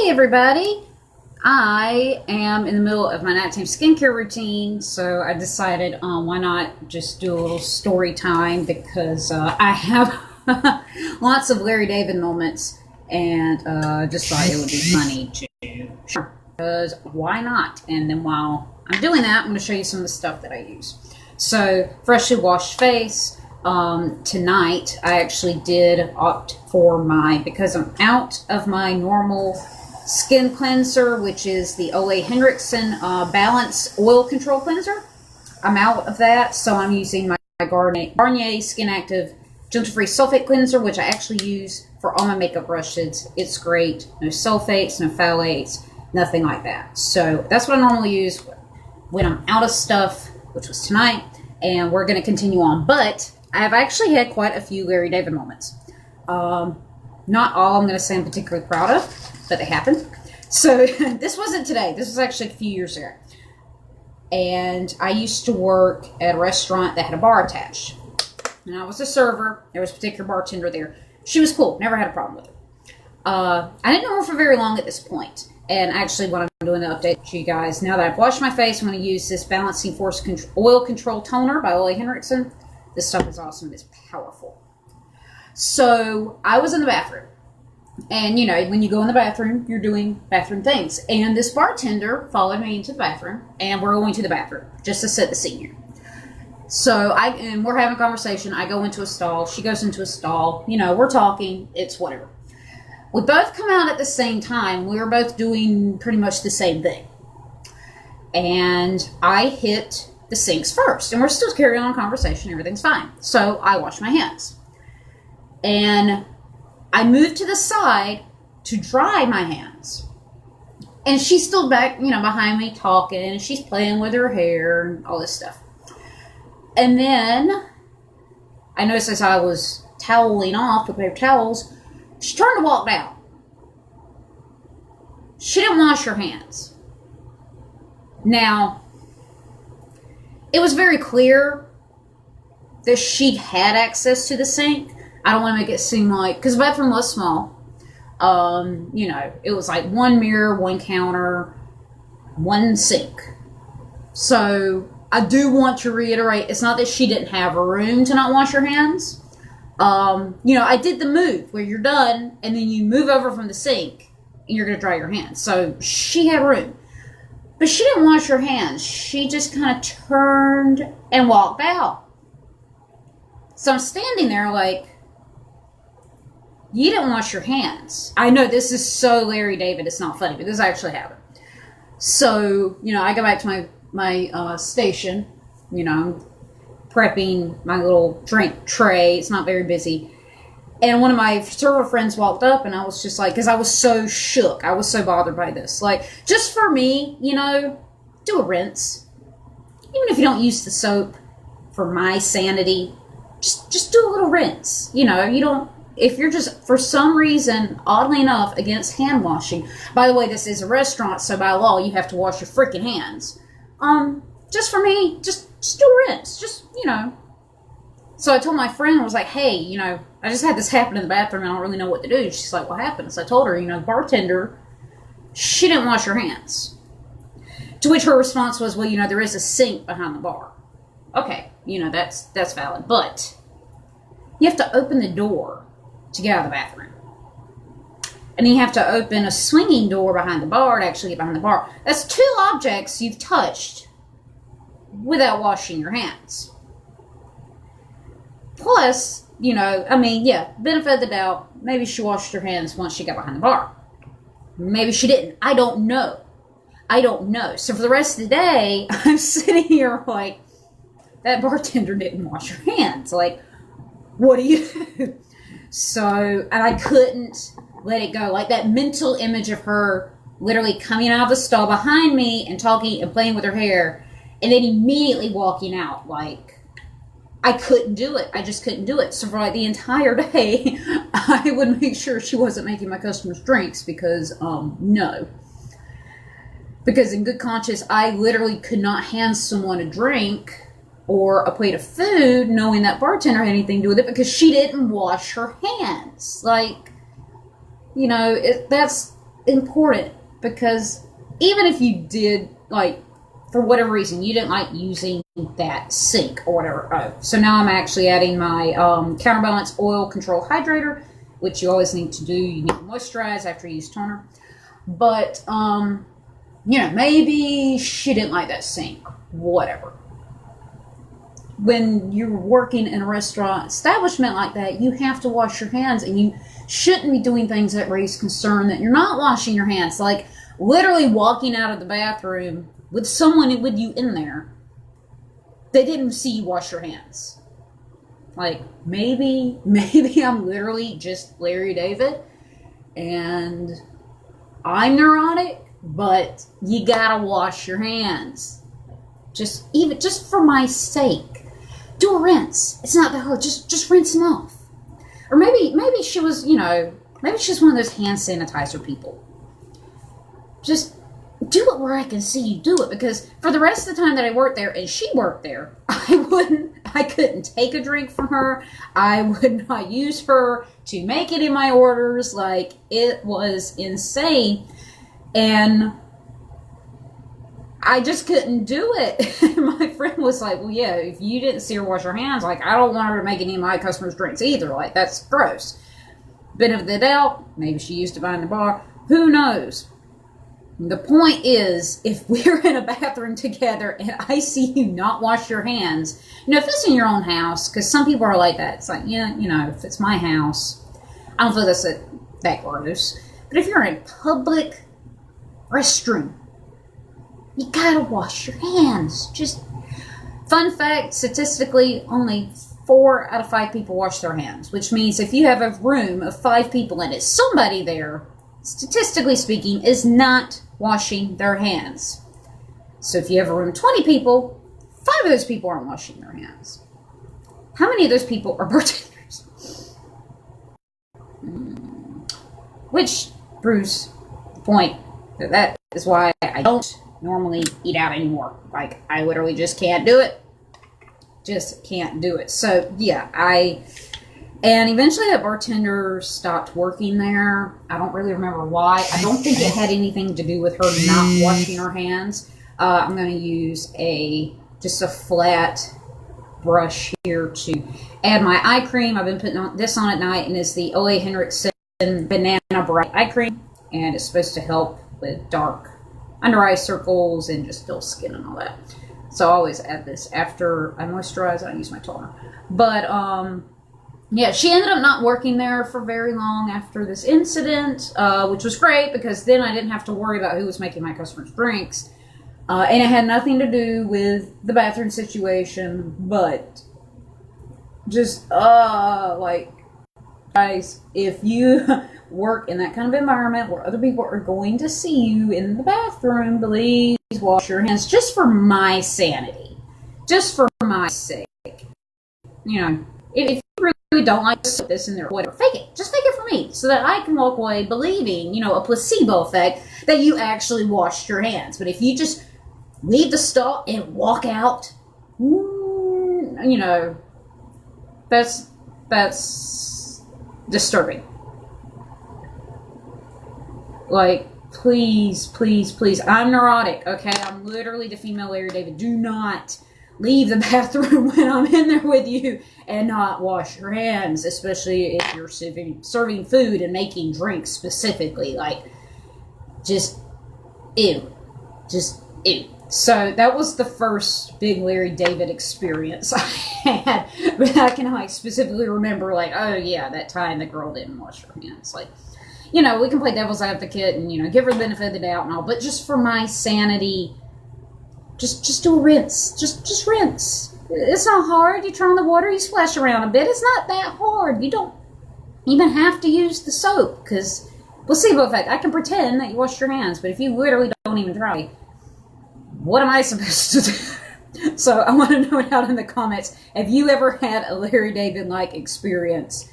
Hey everybody! I am in the middle of my nighttime skincare routine, so I decided why not just do a little story time because I have lots of Larry David moments and just thought it would be funny to share. Because why not? And then while I'm doing that, I'm going to show you some of the stuff that I use. So, freshly washed face. Tonight I actually did opt for because I'm out of my normal skin cleanser, which is the Ole Henriksen Balance Oil Control Cleanser. I'm out of that, so I'm using my Garnier Skin Active Gentle Free Sulfate Cleanser, which I actually use for all my makeup brushes. It's great. No sulfates, no phthalates, nothing like that. So that's what I normally use when I'm out of stuff, which was tonight, and we're going to continue on. But I've actually had quite a few Larry David moments. Not all I'm going to say I'm particularly proud of, but they happened. So this wasn't today. This was actually a few years ago. And I used to work at a restaurant that had a bar attached. And I was a server. There was a particular bartender there. She was cool. Never had a problem with her. I didn't know her for very long at this point. And actually, what I'm doing to update you guys, now that I've washed my face, I'm going to use this Balancing Force Oil Control Toner by Ole Henriksen. This stuff is awesome. It's powerful. So I was in the bathroom. And, you know, when you go in the bathroom, you're doing bathroom things. And this bartender followed me into the bathroom. And we're going to the bathroom just to set the scene here. So we're having a conversation. I go into a stall. She goes into a stall. You know, we're talking. It's whatever. We both come out at the same time. We were both doing pretty much the same thing. And I hit the sinks first. And we're still carrying on a conversation. Everything's fine. So I wash my hands. And I moved to the side to dry my hands. And she's still back, you know, behind me talking. And she's playing with her hair and all this stuff. And then I noticed as I was toweling off with paper towels, she turned to walk down. She didn't wash her hands. Now, it was very clear that she had access to the sink. I don't want to make it seem like, because the bathroom was small. You know, it was like one mirror, one counter, one sink. So I do want to reiterate, it's not that she didn't have a room to not wash her hands. You know, I did the move where you're done and then you move over from the sink and you're going to dry your hands. So she had room. But she didn't wash her hands. She just kind of turned and walked out. So I'm standing there like, you didn't wash your hands. I know this is so Larry David, it's not funny, but this actually happened. So, you know, I go back to my station, you know, prepping my little drink tray. It's not very busy. And one of my server friends walked up and I was just like, because I was so shook. I was so bothered by this. Like, just for me, you know, do a rinse. Even if you don't use the soap, for my sanity, just do a little rinse. You know, you don't, if you're just, for some reason, oddly enough, against hand washing. By the way, this is a restaurant, so by law, you have to wash your freaking hands. Just for me, just do a rinse. Just, you know. So I told my friend, I was like, hey, you know, I just had this happen in the bathroom and I don't really know what to do. She's like, what happened? So I told her, you know, the bartender, she didn't wash her hands. To which her response was, well, you know, there is a sink behind the bar. Okay, you know, that's valid. But you have to open the door to get out of the bathroom. And you have to open a swinging door behind the bar to actually get behind the bar. That's two objects you've touched without washing your hands. Plus, you know, I mean, yeah, benefit of the doubt, maybe she washed her hands once she got behind the bar. Maybe she didn't. I don't know. So for the rest of the day, I'm sitting here like, that bartender didn't wash her hands. Like, what do you do? So, and I couldn't let it go. Like that mental image of her literally coming out of the stall behind me and talking and playing with her hair and then immediately walking out. Like, I couldn't do it. I just couldn't do it. So for like the entire day, I would make sure she wasn't making my customers drinks because, no. Because in good conscience, I literally could not hand someone a drink or a plate of food knowing that bartender had anything to do with it because she didn't wash her hands. Like, you know, that's important because even if you did, like, for whatever reason, you didn't like using that sink or whatever. So now I'm actually adding my Counterbalance Oil Control Hydrator, which you always need to do. You need to moisturize after you use toner. But, maybe she didn't like that sink. Whatever. When you're working in a restaurant establishment like that, you have to wash your hands, and you shouldn't be doing things that raise concern that you're not washing your hands. Like, literally walking out of the bathroom with someone with you in there, they didn't see you wash your hands. Like, maybe I'm literally just Larry David, and I'm neurotic, but you gotta wash your hands. Just for my sake. Do a rinse. It's not that hard. Just rinse them off. Or maybe she was, maybe she's one of those hand sanitizer people. Just do it where I can see you do it, because for the rest of the time that I worked there and she worked there, I couldn't take a drink from her. I would not use her to make any of my orders. Like, it was insane. And I just couldn't do it. My friend was like, well, yeah, if you didn't see her wash her hands, like, I don't want her to make any of my customers' drinks either. Like, that's gross. Benefit of the doubt, maybe she used to behind the bar. Who knows? The point is, if we're in a bathroom together and I see you not wash your hands, if it's in your own house, because some people are like that. It's like, if it's my house, I don't feel that's that gross. But if you're in a public restroom, you gotta wash your hands. Just, fun fact, statistically, only 4 out of 5 people wash their hands, which means if you have a room of 5 people in it, somebody there, statistically speaking, is not washing their hands. So if you have a room of 20 people, 5 of those people aren't washing their hands. How many of those people are bartenders? Which proves the point that is why I don't normally eat out anymore. Like, I literally just can't do it. Just can't do it. So, yeah, and eventually that bartender stopped working there. I don't really remember why. I don't think it had anything to do with her not washing her hands. I'm going to use just a flat brush here to add my eye cream. I've been putting this on at night, and it's the Ole Henriksen Banana Bright Eye Cream. And it's supposed to help with dark under eye circles and just dull skin and all that. So I always add this after I moisturize. I use my toner. But, yeah, she ended up not working there for very long after this incident, which was great because then I didn't have to worry about who was making my customers' drinks. And it had nothing to do with the bathroom situation, but just, guys, if you work in that kind of environment where other people are going to see you in the bathroom, please wash your hands, just for my sanity, just for my sake. If you really don't like this in there, whatever, fake it. Just fake it for me, so that I can walk away believing, a placebo effect that you actually washed your hands. But if you just leave the stall and walk out, that's disturbing. Like, please, please, please. I'm neurotic, okay? I'm literally the female Larry David. Do not leave the bathroom when I'm in there with you and not wash your hands, especially if you're serving food and making drinks specifically. Like, just ew. Just ew. So that was the first big Larry David experience I had. But I can specifically remember, oh yeah, that time the girl didn't wash her hands. Like, we can play devil's advocate and, give her the benefit of the doubt and all, but just for my sanity, just do a rinse. Just rinse. It's not hard. You turn on the water, you splash around a bit. It's not that hard. You don't even have to use the soap, because placebo effect, I can pretend that you washed your hands, but if you literally don't even try, what am I supposed to do? So I want to know it out in the comments. Have you ever had a Larry David-like experience?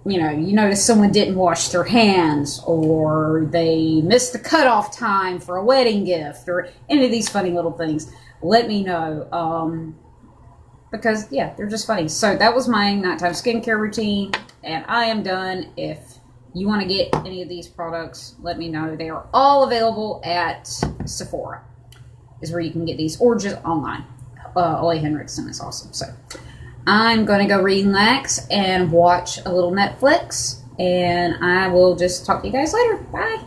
You notice someone didn't wash their hands, or they missed the cutoff time for a wedding gift, or any of these funny little things. Let me know. Because, yeah, they're just funny. So that was my nighttime skincare routine, and I am done. If you want to get any of these products, let me know. They are all available at Sephora, is where you can get these, or just online. Ole Henriksen is awesome. So I'm going to go relax and watch a little Netflix, and I will just talk to you guys later. Bye.